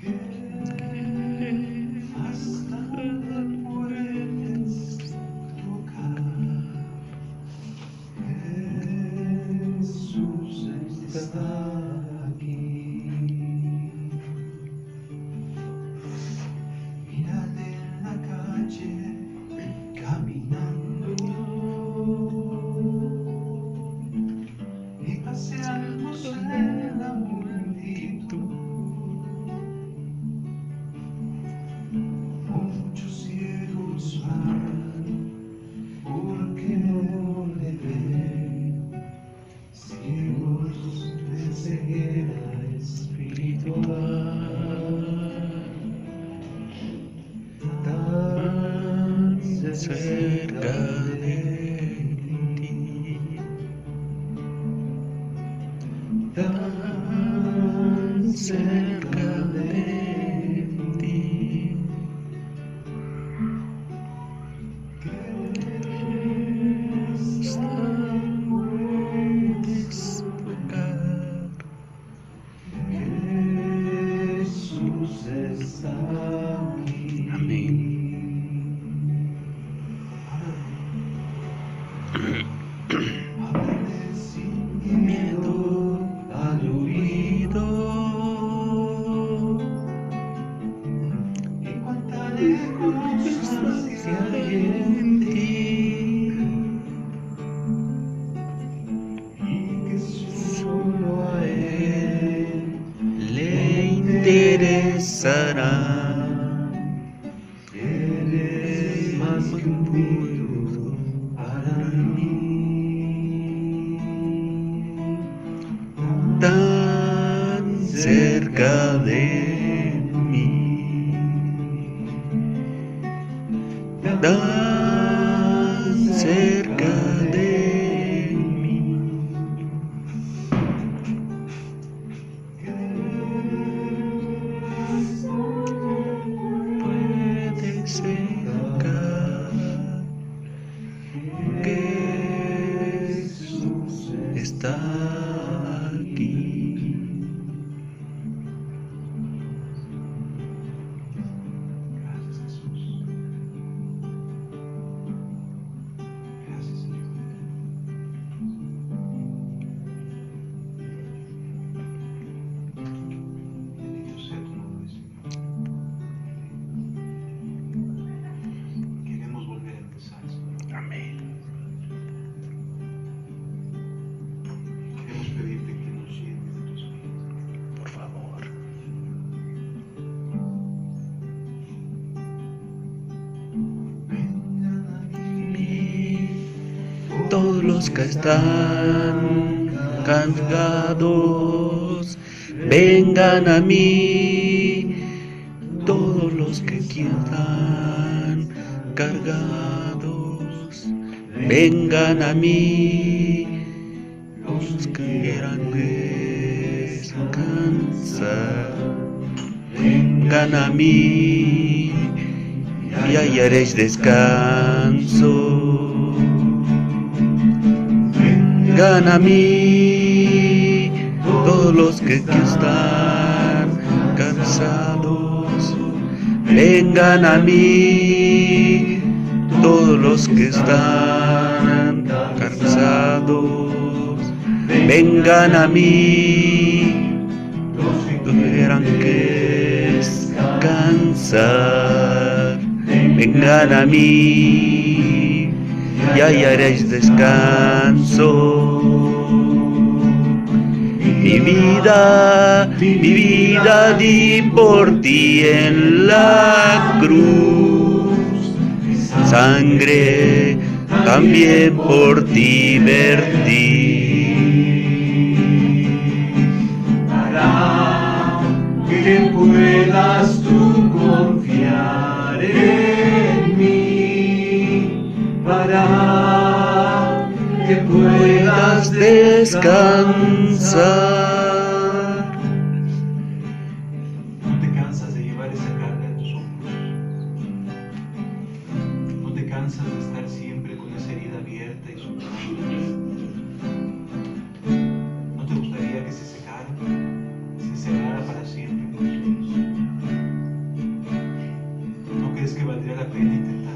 que hasta me puedes tocar. Jesús está aquí. Mírate en la calle caminando y paseándose la multitud. Muchos ciegos van porque no le ven, ciegos de ceguera espiritual. Tan cerca de ti, tan Amén. Miedo al oído. Y cuánta circunstancia hay en ti, y que solo a él Le interesará. eres más que un ruido para mí. Tan cerca de mí, tan cerca de mí. Puede ser que Jesús está aquí. Gracias, Jesús. Gracias, Señor. Bendito sea tu nombre, Señor. Queremos volver a empezar, Señor. Amén. Queremos pedirte que nos llenes de tu Espíritu. Por favor. Vengan a mí Todos los que están cargados, vengan a mí. Todos los que quieran cargados, vengan a mí. Los que quieran descansar, vengan a mí y hallaréis descanso. Vengan a mí, todos los que están cansados. Vengan a mí, todos los que están cansados. Vengan a mí, los que quieran descansar. Vengan a mí y hallaréis descanso. Mi vida di por ti en la cruz. Sangre también por ti vertí. para que puedas tú confiar en mí, para que puedas Descansar. No te cansas de llevar esa carga en tus hombros. No te cansas de estar siempre con esa herida abierta y sufriendo. ¿No te gustaría que se secara? Se cerrara para siempre con Jesús. ¿No crees que valdría la pena intentar?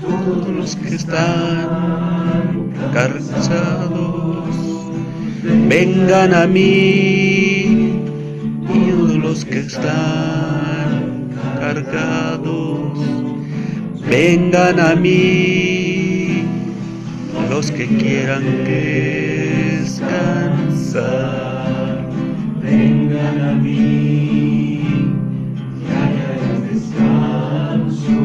Todos los que están cansados, vengan a mí. Y todos los que están cargados, vengan a mí. Los que quieran descansar, vengan a mí. Y hallarán descanso.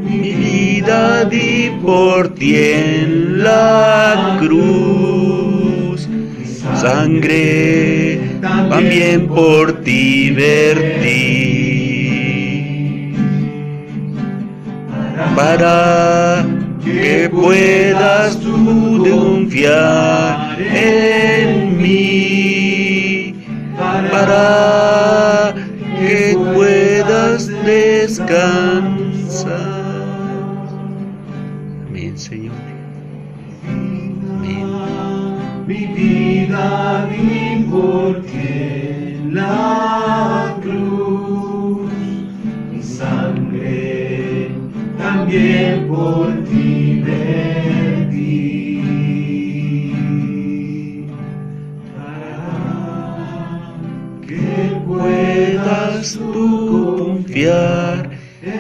Mi vida di por ti en la cruz. Sangre también por ti vertí. Para que puedas tú confiar en mí. Para que puedas descansar. Amén, Señor. Amén. mi vida di por ti en la cruz, mi sangre también por ti vertí, para que Puedas tú confiar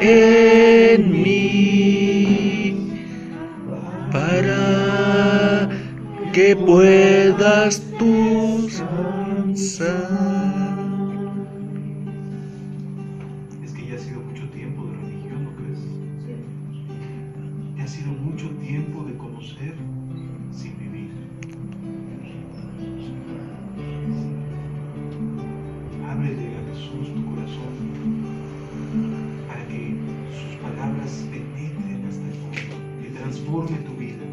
en mí, para que puedas tú descansar. Es que ya ha sido mucho tiempo de religión, ¿no crees? Ya ha sido mucho tiempo de conocer sin vivir. Ábrele a Jesús tu corazón para que sus palabras penetren hasta el fondo, que transforme tu vida.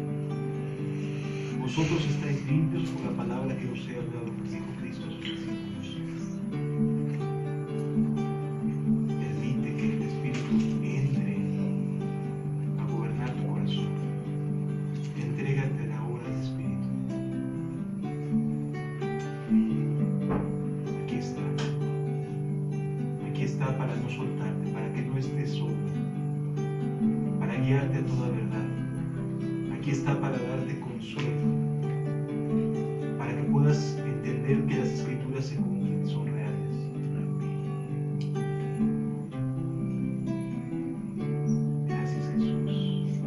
Vosotros estáis limpios por la palabra que os he hablado, les dijo Cristo a sus discípulos. Permite que el Espíritu entre a gobernar tu corazón. Entrégate ahora al Espíritu. Aquí está. Aquí está para no soltarte, para que no estés solo, para guiarte a toda verdad. Aquí está para darte consuelo, para que puedas entender que las Escrituras se cumplen, son reales. Gracias, Jesús.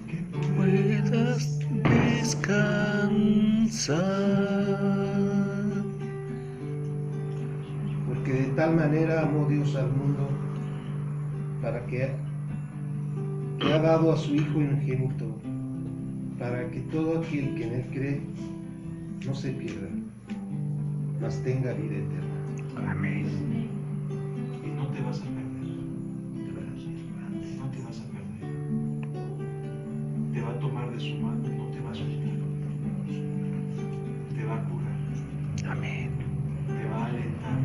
Que Puedas descansar. Porque de tal manera amó Dios al mundo, para que ha dado a su Hijo unigénito, para que todo aquel que en Él cree no se pierda, mas tenga vida eterna. Amén. Y no te vas a perder. No te vas a perder. Te va a tomar de su mano y no te va a soltar. Te va a curar. Amén. Te va a alentar.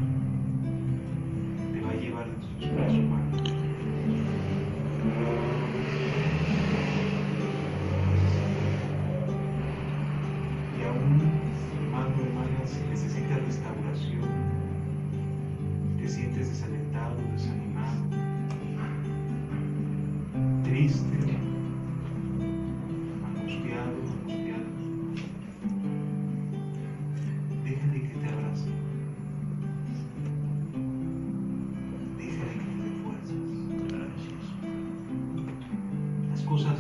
Te va a llevar de su mano. Y aún, hermano, hermana, si necesitas restauración, te sientes desalentado, desanimado, triste, angustiado, angustiada, déjale que te abrace, déjale que te dé fuerzas. Las cosas